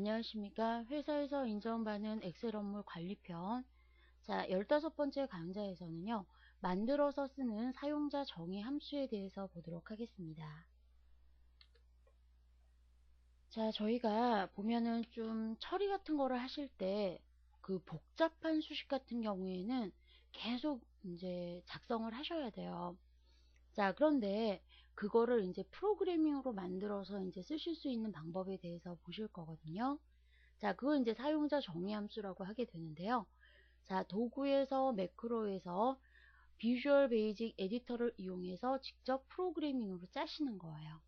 안녕하십니까. 회사에서 인정받는 엑셀 업무 관리편. 자, 15번째 강좌에서는요, 만들어서 쓰는 사용자 정의 함수에 대해서 보도록 하겠습니다. 자, 저희가 보면은 좀 처리 같은 거를 하실 때 그 복잡한 수식 같은 경우에는 계속 이제 작성을 하셔야 돼요. 자, 그런데 그거를 이제 프로그래밍으로 만들어서 이제 쓰실 수 있는 방법에 대해서 보실 거거든요. 자, 그건 이제 사용자 정의 함수라고 하게 되는데요. 자, 도구에서 매크로에서 비주얼 베이직 에디터를 이용해서 직접 프로그래밍으로 짜시는 거예요.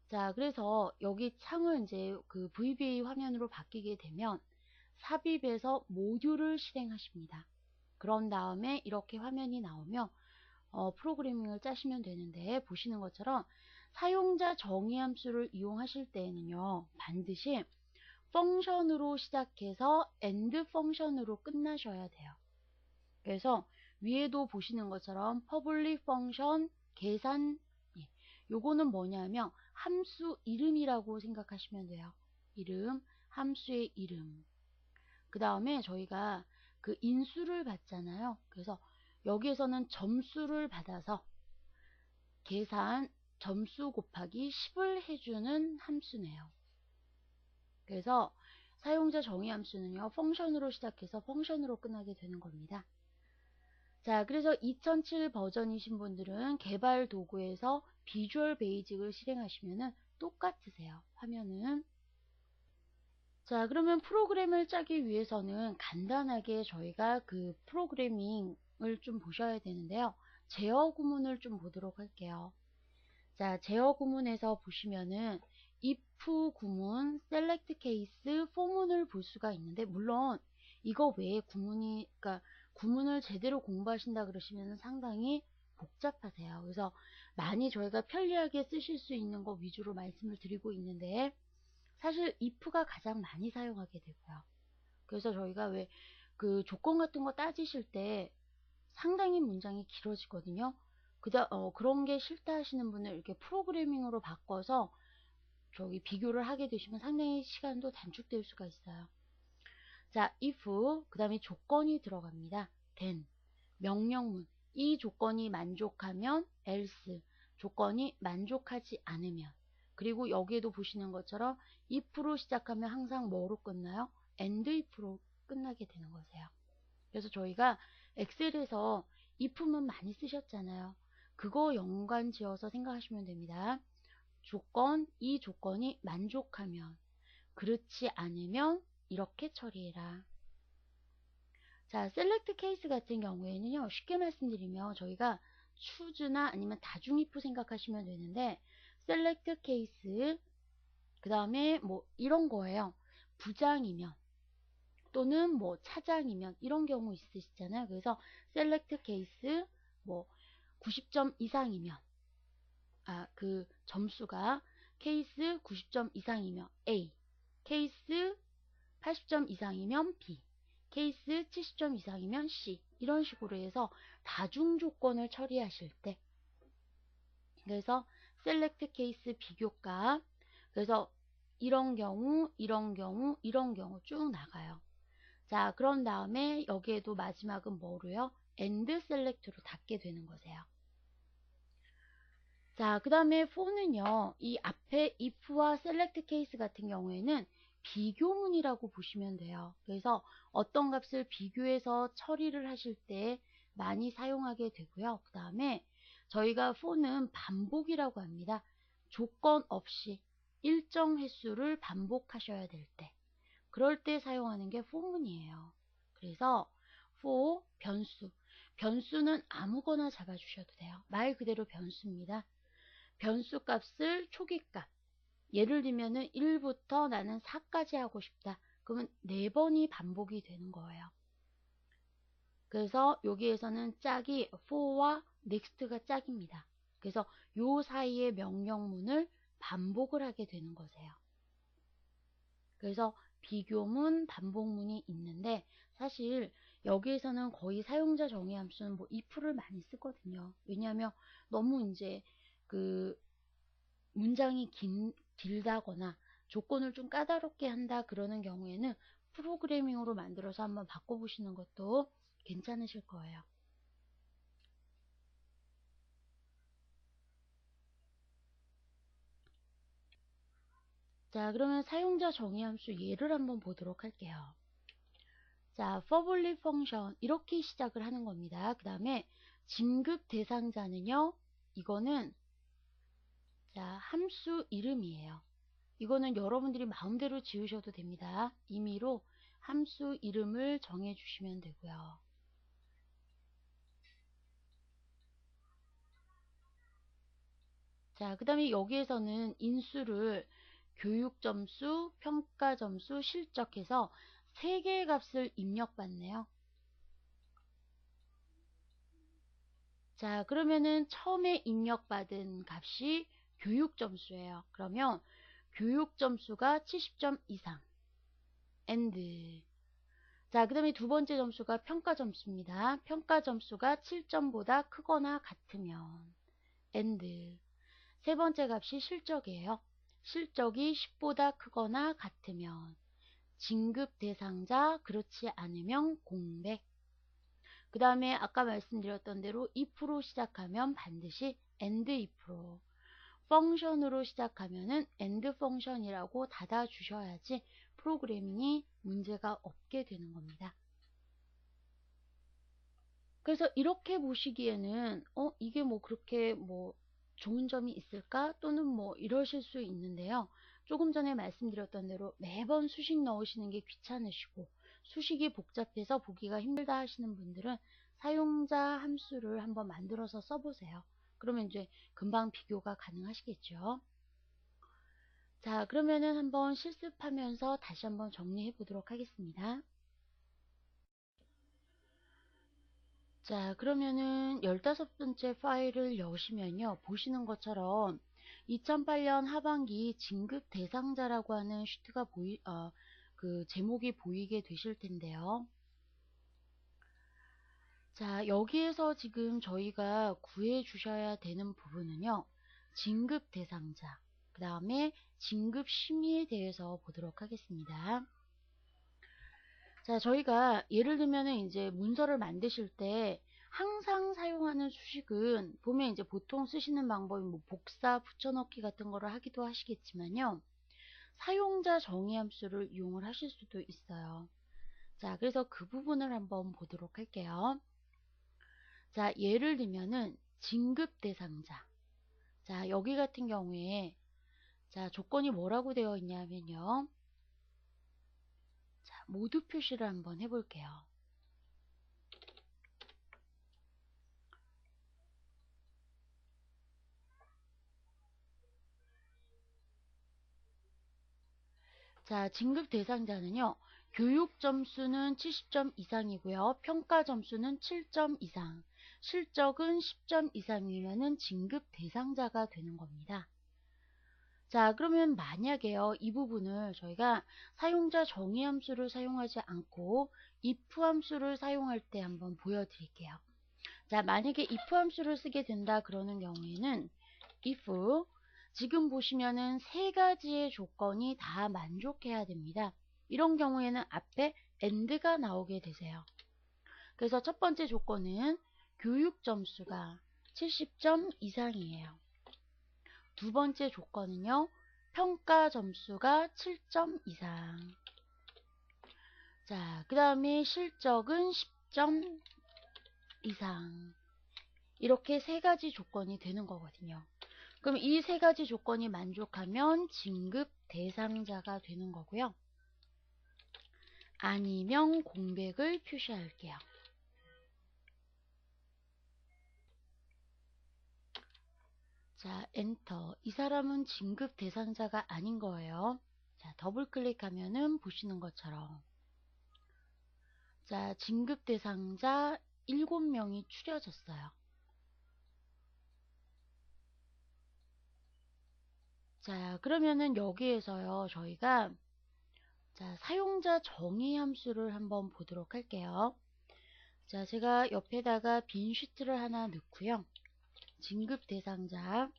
자, 그래서 여기 창을 이제 그 VBA 화면으로 바뀌게 되면 삽입해서 모듈을 실행하십니다. 그런 다음에 이렇게 화면이 나오면 프로그래밍을 짜시면 되는데, 보시는 것처럼 사용자 정의 함수를 이용하실 때에는요, 반드시 펑션으로 시작해서 end 펑션으로 끝나셔야 돼요. 그래서 위에도 보시는 것처럼 public function 계산, 요거는 뭐냐면 함수 이름이라고 생각하시면 돼요. 이름, 함수의 이름. 그 다음에 저희가 그 인수를 받잖아요. 그래서 여기에서는 점수를 받아서 계산 점수 곱하기 10을 해주는 함수네요. 그래서 사용자 정의 함수는요, 펑션으로 시작해서 펑션으로 끝나게 되는 겁니다. 자, 그래서 2007 버전이신 분들은 개발 도구에서 비주얼 베이직을 실행하시면은 똑같으세요. 화면은. 자, 그러면 프로그램을 짜기 위해서는 간단하게 저희가 그 프로그래밍을 좀 보셔야 되는데요. 제어 구문을 좀 보도록 할게요. 자, 제어 구문에서 보시면은 if 구문, select case, for문을 볼 수가 있는데, 물론 이거 외에 그러니까 구문을 제대로 공부하신다 그러시면 상당히 복잡하세요. 그래서 많이 저희가 편리하게 쓰실 수 있는 거 위주로 말씀을 드리고 있는데, 사실 if가 가장 많이 사용하게 되고요. 그래서 저희가 왜 그 조건 같은 거 따지실 때 상당히 문장이 길어지거든요. 그런 게 싫다 하시는 분은 이렇게 프로그래밍으로 바꿔서 저기 비교를 하게 되시면 상당히 시간도 단축될 수가 있어요. 자, if, 그 다음에 조건이 들어갑니다. then, 명령문. 이 조건이 만족하면 else, 조건이 만족하지 않으면. 그리고 여기에도 보시는 것처럼 if로 시작하면 항상 뭐로 끝나요? and if로 끝나게 되는 거세요. 그래서 저희가 엑셀에서 if문 많이 쓰셨잖아요. 그거 연관 지어서 생각하시면 됩니다. 조건, 이 조건이 만족하면, 그렇지 않으면 이렇게 처리해라. 자, 셀렉트 케이스 같은 경우에는요, 쉽게 말씀드리면 저희가 추즈나 아니면 다중 if 생각하시면 되는데, 셀렉트 케이스, 그 다음에 뭐 이런 거예요. 부장이면 또는 뭐 차장이면 이런 경우 있으시잖아요. 그래서 셀렉트 케이스 뭐 90점 이상이면 그 점수가 케이스 90점 이상이면 A, 케이스 80점 이상이면 B, 케이스 70점 이상이면 C, 이런 식으로 해서 다중 조건을 처리하실 때, 그래서 셀렉트 케이스 비교값, 그래서 이런 경우, 이런 경우, 이런 경우 쭉 나가요. 자, 그런 다음에 여기에도 마지막은 뭐로요? end select로 닫게 되는 거세요. 자, 그 다음에 for는요, 이 앞에 if와 select case 같은 경우에는 비교문이라고 보시면 돼요. 그래서 어떤 값을 비교해서 처리를 하실 때 많이 사용하게 되고요. 그 다음에 저희가 for는 반복이라고 합니다. 조건 없이 일정 횟수를 반복하셔야 될 때, 그럴 때 사용하는 게 for문이에요. 그래서 for 변수, 변수는 아무거나 잡아주셔도 돼요. 말 그대로 변수입니다. 변수 값을 초기값, 예를 들면은 1부터 나는 4까지 하고 싶다. 그러면 4번이 반복이 되는 거예요. 그래서 여기에서는 짝이 for와 next가 짝입니다. 그래서 요 사이의 명령문을 반복을 하게 되는 거세요. 그래서 비교문, 반복문이 있는데, 사실 여기에서는 거의 사용자 정의 함수는 뭐 if를 많이 쓰거든요. 왜냐하면 너무 이제 그 문장이 길다거나 조건을 좀 까다롭게 한다 그러는 경우에는 프로그래밍으로 만들어서 한번 바꿔보시는 것도 괜찮으실 거예요. 자, 그러면 사용자 정의 함수 예를 한번 보도록 할게요. 자, public function 이렇게 시작을 하는 겁니다. 그 다음에 진급 대상자는요. 이거는 자, 함수 이름이에요. 이거는 여러분들이 마음대로 지으셔도 됩니다. 임의로 함수 이름을 정해 주시면 되고요. 자, 그 다음에 여기에서는 인수를 교육 점수, 평가 점수, 실적해서 3개의 값을 입력받네요. 자, 그러면은 처음에 입력받은 값이 교육 점수예요. 그러면 교육 점수가 70점 이상. and. 자, 그 다음에 두 번째 점수가 평가 점수입니다. 평가 점수가 7점보다 크거나 같으면 and. 세 번째 값이 실적이에요. 실적이 10보다 크거나 같으면 진급 대상자, 그렇지 않으면 공백. 그 다음에 아까 말씀드렸던 대로 if로 시작하면 반드시 and if로, 펑션으로 시작하면은 end 펑션이라고 닫아 주셔야지 프로그래밍이 문제가 없게 되는 겁니다. 그래서 이렇게 보시기에는 이게 뭐 그렇게 뭐 좋은 점이 있을까? 또는 뭐 이러실 수 있는데요. 조금 전에 말씀드렸던 대로 매번 수식 넣으시는 게 귀찮으시고 수식이 복잡해서 보기가 힘들다 하시는 분들은 사용자 함수를 한번 만들어서 써보세요. 그러면 이제 금방 비교가 가능하시겠죠. 자, 그러면은 한번 실습하면서 다시 한번 정리해 보도록 하겠습니다. 자, 그러면은 15번째 파일을 여시면요. 보시는 것처럼 2008년 하반기 진급 대상자라고 하는 시트가 그 제목이 보이게 되실 텐데요. 자, 여기에서 지금 저희가 구해 주셔야 되는 부분은요. 진급 대상자, 그 다음에 진급 심의에 대해서 보도록 하겠습니다. 자, 저희가 예를 들면은 이제 문서를 만드실 때 항상 사용하는 수식은 보면 이제 보통 쓰시는 방법이 뭐 복사, 붙여넣기 같은 거를 하기도 하시겠지만요. 사용자 정의 함수를 이용을 하실 수도 있어요. 자, 그래서 그 부분을 한번 보도록 할게요. 자, 예를 들면은 진급 대상자. 자, 여기 같은 경우에 자, 조건이 뭐라고 되어 있냐면요. 자, 모두 표시를 한번 해볼게요. 자, 진급 대상자는요. 교육 점수는 70점 이상이고요. 평가 점수는 7점 이상. 실적은 10점 이상이면은 진급 대상자가 되는 겁니다. 자, 그러면 만약에요. 이 부분을 저희가 사용자 정의 함수를 사용하지 않고 if 함수를 사용할 때 한번 보여드릴게요. 자, 만약에 if 함수를 쓰게 된다 그러는 경우에는 if 지금 보시면은 세 가지의 조건이 다 만족해야 됩니다. 이런 경우에는 앞에 and가 나오게 되세요. 그래서 첫 번째 조건은 교육 점수가 70점 이상이에요. 두 번째 조건은요. 평가 점수가 7점 이상. 자, 그 다음에 실적은 10점 이상. 이렇게 세 가지 조건이 되는 거거든요. 그럼 이 세 가지 조건이 만족하면 진급 대상자가 되는 거고요. 아니면 공백을 표시할게요. 자, 엔터. 이 사람은 진급 대상자가 아닌 거예요. 자, 더블 클릭하면은 보시는 것처럼 자, 진급 대상자 7명이 추려졌어요. 자, 그러면은 여기에서요, 저희가 자, 사용자 정의 함수를 한번 보도록 할게요. 자, 제가 옆에다가 빈 시트를 하나 넣고요. 진급 대상자.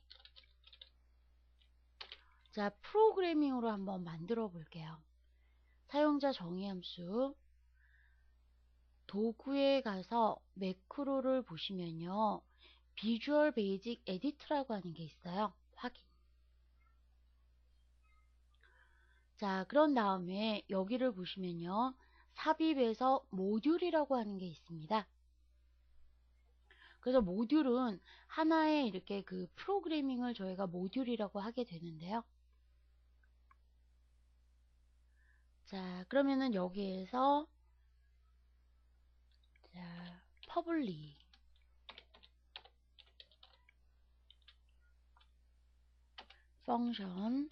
자, 프로그래밍으로 한번 만들어 볼게요. 사용자 정의 함수 도구에 가서 매크로를 보시면요. 비주얼 베이직 에디트라고 하는 게 있어요. 확인. 자, 그런 다음에 여기를 보시면요. 삽입에서 모듈이라고 하는 게 있습니다. 그래서 모듈은 하나의 이렇게 그 프로그래밍을 저희가 모듈이라고 하게 되는데요. 자, 그러면은 여기에서 자, 퍼블릭 펑션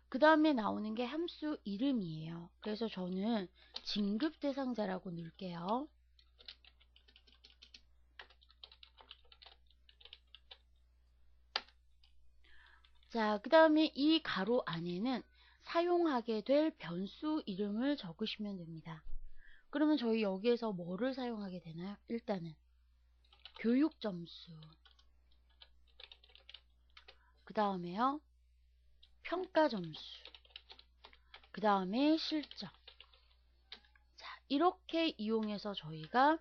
그 다음에 나오는 게 함수 이름이에요. 그래서 저는 진급 대상자라고 넣을게요. 자, 그 다음에 이 가로 안에는 사용하게 될 변수 이름을 적으시면 됩니다. 그러면 저희 여기에서 뭐를 사용하게 되나요? 일단은 교육 점수, 그 다음에요 평가 점수, 그 다음에 실적. 자, 이렇게 이용해서 저희가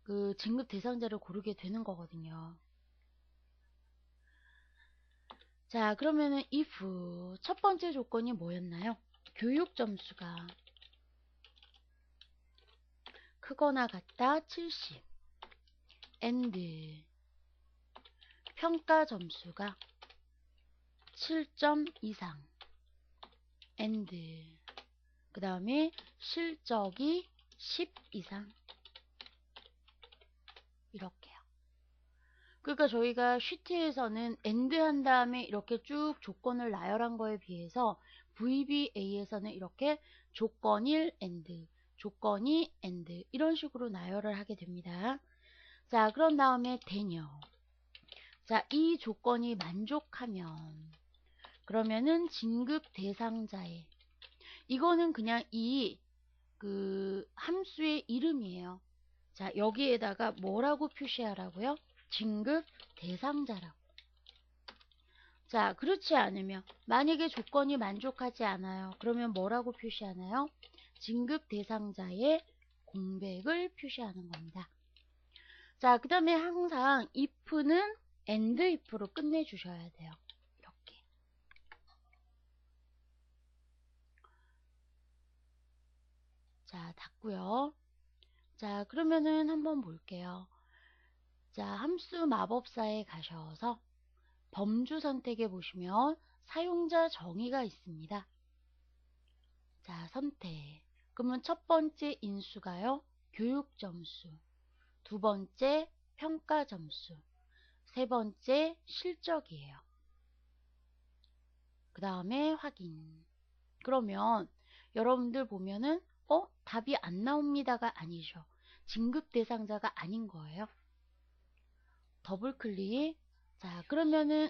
그 진급 대상자를 고르게 되는 거거든요. 자, 그러면은 if 첫 번째 조건이 뭐였나요? 교육 점수가 크거나 같다 70 and 평가 점수가 7점 이상 and 그 다음에 실적이 10 이상 이렇게요. 그러니까 저희가 쉬트에서는 and 한 다음에 이렇게 쭉 조건을 나열한 거에 비해서 VBA에서는 이렇게 조건 1 and 조건 2 and 이런 식으로 나열을 하게 됩니다. 자, 그런 다음에 되뇨. 자, 이 조건이 만족하면 그러면은 진급 대상자에 이거는 그냥 이 그 함수의 이름이에요. 자, 여기에다가 뭐라고 표시하라고요? 진급 대상자라고. 자, 그렇지 않으면 만약에 조건이 만족하지 않아요. 그러면 뭐라고 표시하나요? 진급 대상자의 공백을 표시하는 겁니다. 자, 그 다음에 항상 if는 and if로 끝내주셔야 돼요. 이렇게. 자, 닫고요. 자, 그러면은 한번 볼게요. 자, 함수 마법사에 가셔서 범주 선택에 보시면 사용자 정의가 있습니다. 자, 선택. 그러면 첫 번째 인수가요. 교육 점수. 두 번째 평가 점수. 세 번째 실적이에요. 그 다음에 확인. 그러면 여러분들 보면은 답이 안 나옵니다가 아니죠. 진급 대상자가 아닌 거예요. 더블 클릭. 자, 그러면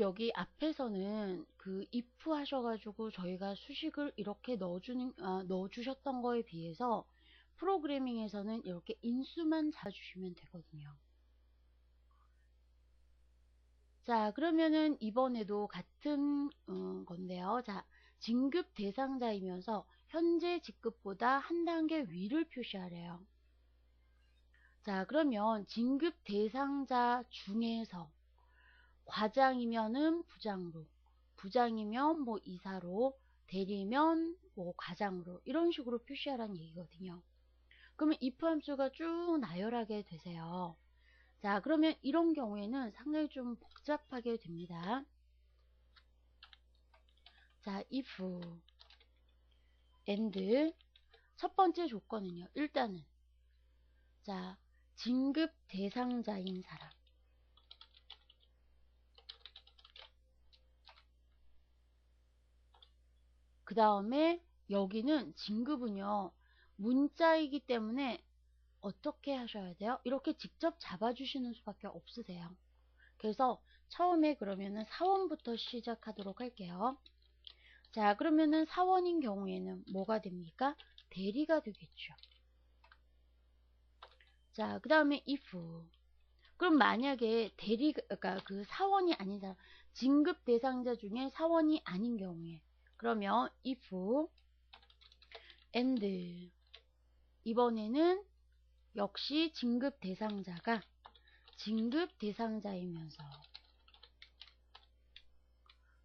여기 앞에서는 그 if 하셔가지고 저희가 수식을 이렇게 넣어주셨던 거에 비해서 프로그래밍에서는 이렇게 인수만 잡아주시면 되거든요. 자, 그러면은 이번에도 같은 건데요. 자, 진급 대상자이면서 현재 직급보다 한 단계 위를 표시하래요. 자, 그러면 진급 대상자 중에서 과장이면은 부장으로, 부장이면 뭐 이사로, 대리면 뭐 과장으로 이런 식으로 표시하라는 얘기거든요. 그러면 if 함수가 쭉 나열하게 되세요. 자, 그러면 이런 경우에는 상당히 좀 복잡하게 됩니다. 자, if and 첫 번째 조건은요. 일단은 자, 진급 대상자인 사람. 그 다음에 여기는 진급은요. 문자이기 때문에 어떻게 하셔야 돼요? 이렇게 직접 잡아주시는 수밖에 없으세요. 그래서 처음에 그러면은 사원부터 시작하도록 할게요. 자, 그러면은 사원인 경우에는 뭐가 됩니까? 대리가 되겠죠. 자, 그 다음에 if. 그럼 만약에 그러니까 그 사원이 아닌 사람, 진급 대상자 중에 사원이 아닌 경우에, 그러면 if and 이번에는 역시 진급 대상자가 진급 대상자이면서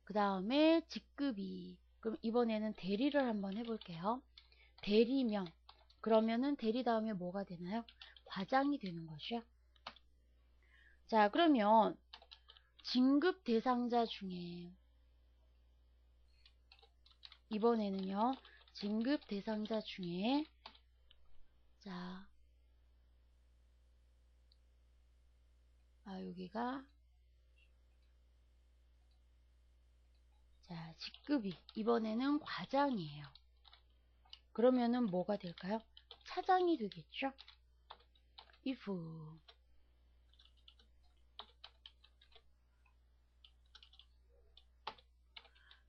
그 다음에 직급이, 그럼 이번에는 대리를 한번 해볼게요. 대리면, 그러면은 대리 다음에 뭐가 되나요? 과장이 되는 것이요. 자, 그러면 진급 대상자 중에 이번에는요, 진급 대상자 중에 자, 여기가 자, 직급이 이번에는 과장이에요. 그러면은 뭐가 될까요? 차장이 되겠죠? if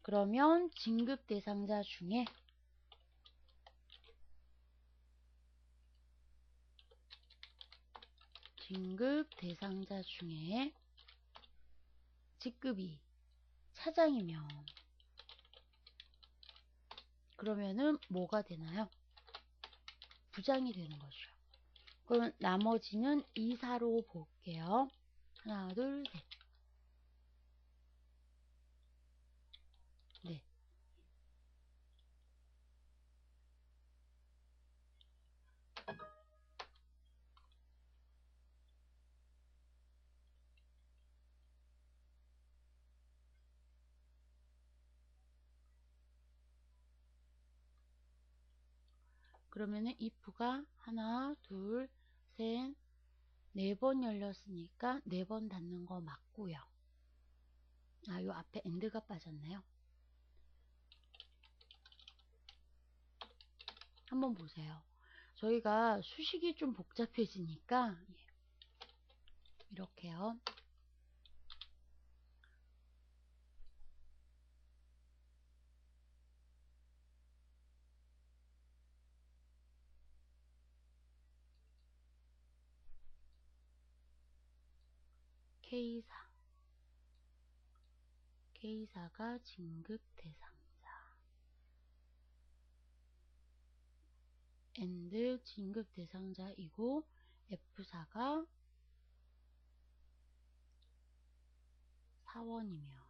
그러면 진급 대상자 중에 직급이 차장이면 그러면은 뭐가 되나요? 부장이 되는 거죠. 그럼 나머지는 이사로 볼게요. 하나, 둘, 셋. 네. 그러면은 if가 하나, 둘, 셋, 네 번 열렸으니까 네 번 닫는 거 맞고요. 요 앞에 and가 빠졌네요. 한번 보세요. 저희가 수식이 좀 복잡해지니까 이렇게요. K사가 진급 대상자, and 진급 대상자이고 F사가 사원이며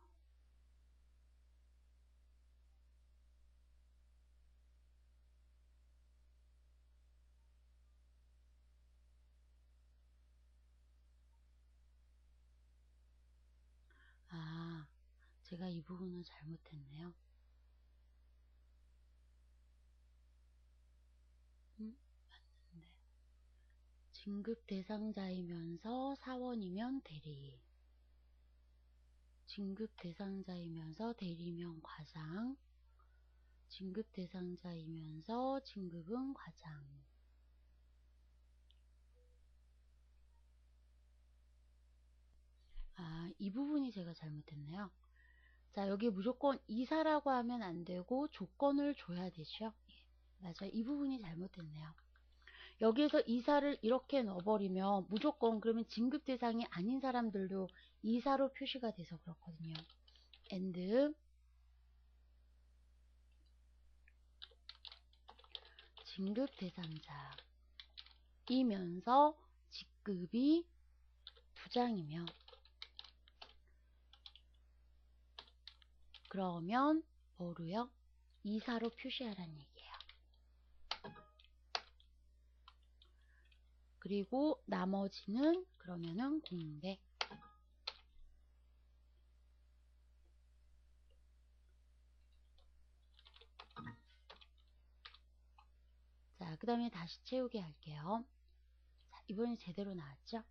제가 이 부분을 잘못했네요. 맞는데 진급 대상자이면서 사원이면 대리, 진급 대상자이면서 대리면 과장, 진급 대상자이면서 진급은 과장. 이 부분이 제가 잘못했네요. 자, 여기 무조건 이사라고 하면 안 되고 조건을 줘야 되죠. 맞아요. 이 부분이 잘못됐네요. 여기에서 이사를 이렇게 넣어버리면 무조건 그러면 진급 대상이 아닌 사람들도 이사로 표시가 돼서 그렇거든요. and 진급 대상자이면서 직급이 부장이며 그러면 뭐로요? 이사로 표시하라는 얘기예요. 그리고 나머지는 그러면은 공백. 자, 그 다음에 다시 채우게 할게요. 자, 이번엔 제대로 나왔죠?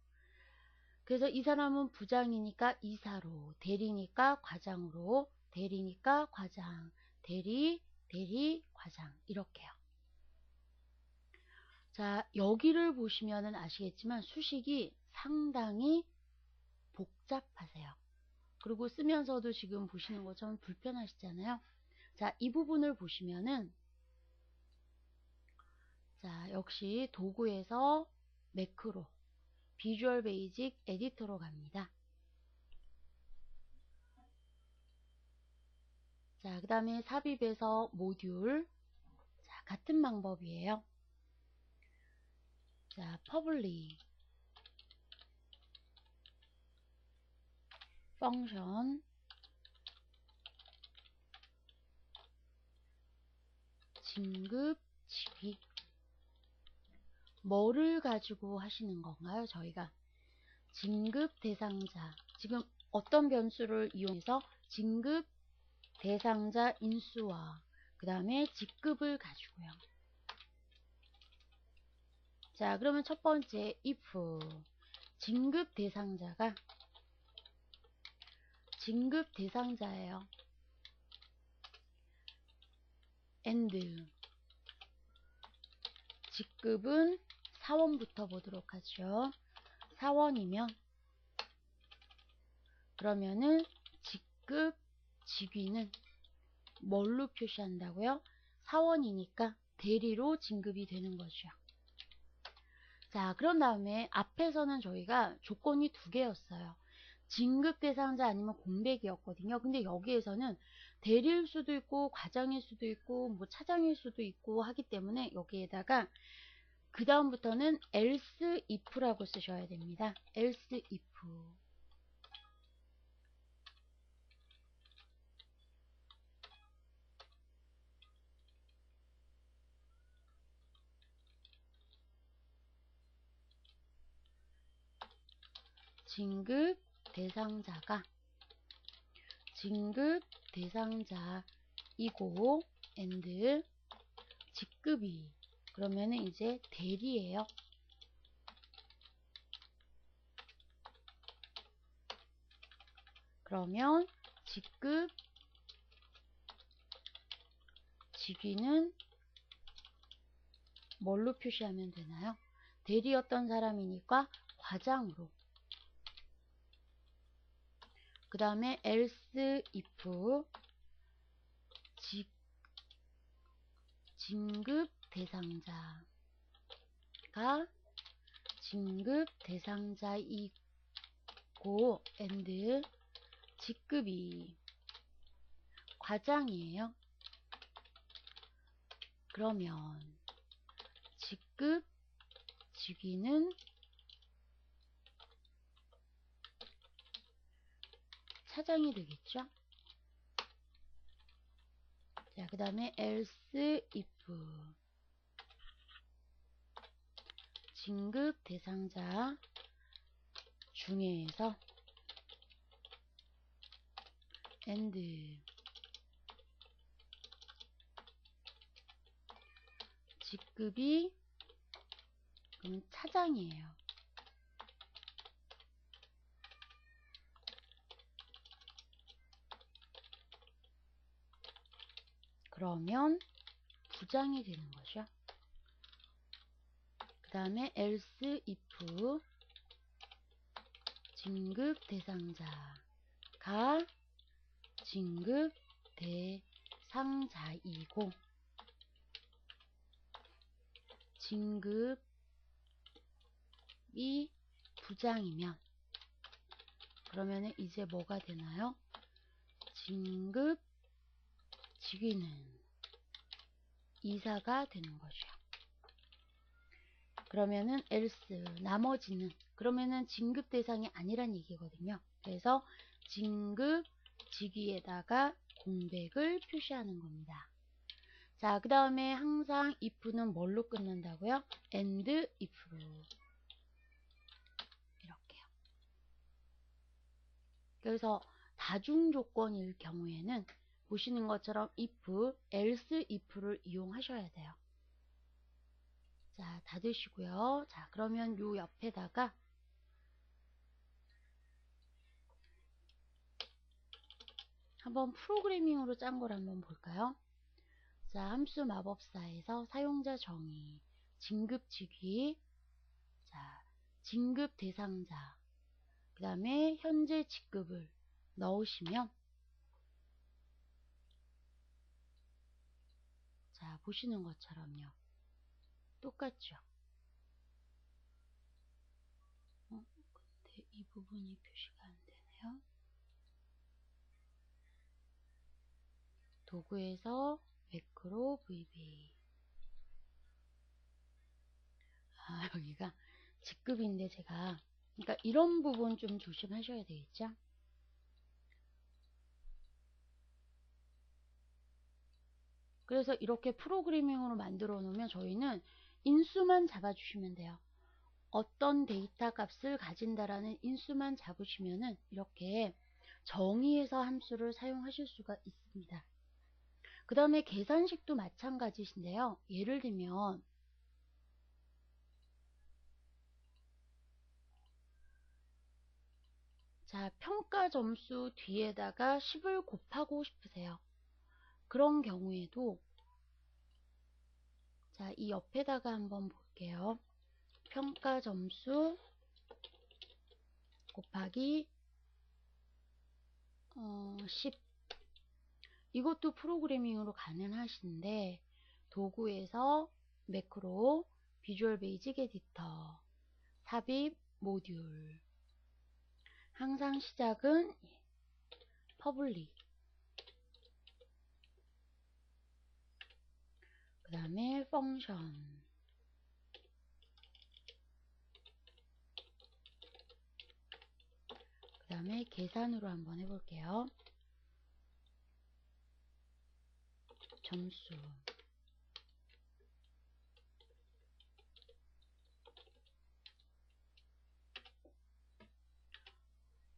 그래서 이 사람은 부장이니까 이사로, 대리니까 과장으로, 대리니까 과장, 대리, 과장 이렇게요. 자, 여기를 보시면은 아시겠지만 수식이 상당히 복잡하세요. 그리고 쓰면서도 지금 보시는 것처럼 불편하시잖아요. 자, 이 부분을 보시면은 자, 역시 도구에서 매크로 비주얼 베이직 에디터로 갑니다. 자, 그 다음에 삽입에서 모듈. 자, 같은 방법이에요. 자, 퍼블릭 펑션 진급 직위. 뭐를 가지고 하시는 건가요? 저희가 진급 대상자, 지금 어떤 변수를 이용해서 진급 대상자 인수와 그 다음에 직급을 가지고요. 자, 그러면 첫 번째 if 진급 대상자가 진급 대상자예요. and 직급은 사원부터 보도록 하죠. 사원이면 그러면은 직급 직위는 뭘로 표시한다고요? 사원이니까 대리로 진급이 되는 거죠. 자, 그런 다음에 앞에서는 저희가 조건이 두 개였어요. 진급 대상자 아니면 공백이었거든요. 근데 여기에서는 대리일 수도 있고 과장일 수도 있고 뭐 차장일 수도 있고 하기 때문에 여기에다가 그 다음부터는 else if라고 쓰셔야 됩니다. else if. 진급 대상자가 진급 대상자이고 and 직급이 그러면은 이제 대리예요. 그러면 직급 직위는 뭘로 표시하면 되나요? 대리였던 사람이니까 과장으로. 그 다음에 else if 진급 대상자가 진급 대상자이고 and 직급이 과장이에요. 그러면 직급 직위는 차장이 되겠죠. 자, 그 다음에 else if 진급 대상자 중에서 and 직급이 그럼 차장이에요. 그러면 부장이 되는 거죠. 그 다음에 else if 진급 대상자가 진급 대상자이고 진급이 부장이면 그러면은 이제 뭐가 되나요? 진급 직위는 이사가 되는 거죠. 그러면은 else 나머지는 그러면은 진급 대상이 아니란 얘기거든요. 그래서 진급 직위에다가 공백을 표시하는 겁니다. 자, 그 다음에 항상 if는 뭘로 끝난다고요? and if로 이렇게요. 그래서 다중 조건일 경우에는 보시는 것처럼 if, else if를 이용하셔야 돼요. 자, 닫으시고요. 자, 그러면 요 옆에다가 한번 프로그래밍으로 짠 걸 한번 볼까요? 자, 함수 마법사에서 사용자 정의, 진급 직위, 자, 진급 대상자, 그 다음에 현재 직급을 넣으시면 자, 보시는 것처럼요. 똑같죠? 이 부분이 표시가 안 되네요. 도구에서 매크로 VB. 여기가 직급인데 제가, 그러니까 이런 부분 좀 조심하셔야 되겠죠? 그래서 이렇게 프로그래밍으로 만들어 놓으면 저희는 인수만 잡아주시면 돼요. 어떤 데이터 값을 가진다라는 인수만 잡으시면은 이렇게 정의해서 함수를 사용하실 수가 있습니다. 그 다음에 계산식도 마찬가지신데요. 예를 들면 자, 평가 점수 뒤에다가 10을 곱하고 싶으세요. 그런 경우에도 자, 이 옆에다가 한번 볼게요. 평가 점수 곱하기 10. 이것도 프로그래밍으로 가능하신데 도구에서 매크로 비주얼 베이직 에디터 삽입 모듈 항상 시작은 퍼블릭 그 다음에 펑션 그 다음에 계산으로 한번 해볼게요. 점수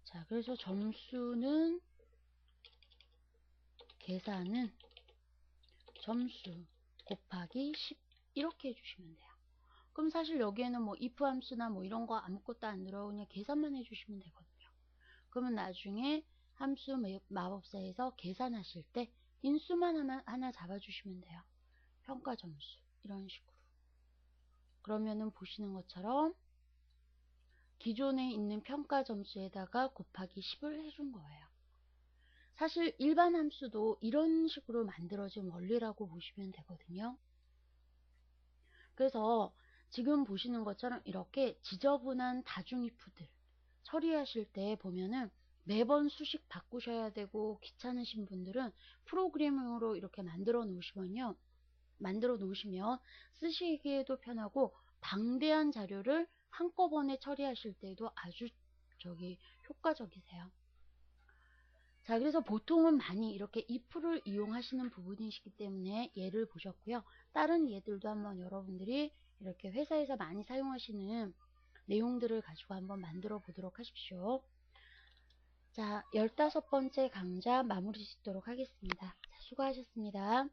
자, 그래서 점수는 계산은 점수 곱하기 10 이렇게 해주시면 돼요. 그럼 사실 여기에는 뭐 if 함수나 뭐 이런 거 아무것도 안 들어오고 그냥 계산만 해주시면 되거든요. 그러면 나중에 함수 마법사에서 계산하실 때 인수만 하나 잡아주시면 돼요. 평가 점수 이런 식으로. 그러면은 보시는 것처럼 기존에 있는 평가 점수에다가 곱하기 10을 해준 거예요. 사실 일반 함수도 이런 식으로 만들어진 원리라고 보시면 되거든요. 그래서 지금 보시는 것처럼 이렇게 지저분한 다중이프들 처리하실 때 보면은 매번 수식 바꾸셔야 되고 귀찮으신 분들은 프로그래밍으로 이렇게 만들어 놓으시면 쓰시기에도 편하고 방대한 자료를 한꺼번에 처리하실 때도 아주 효과적이세요. 자, 그래서 보통은 많이 이렇게 if를 이용하시는 부분이시기 때문에 예를 보셨고요. 다른 예들도 한번 여러분들이 이렇게 회사에서 많이 사용하시는 내용들을 가지고 한번 만들어 보도록 하십시오. 자, 15번째 강좌 마무리 짓도록 하겠습니다. 자, 수고하셨습니다.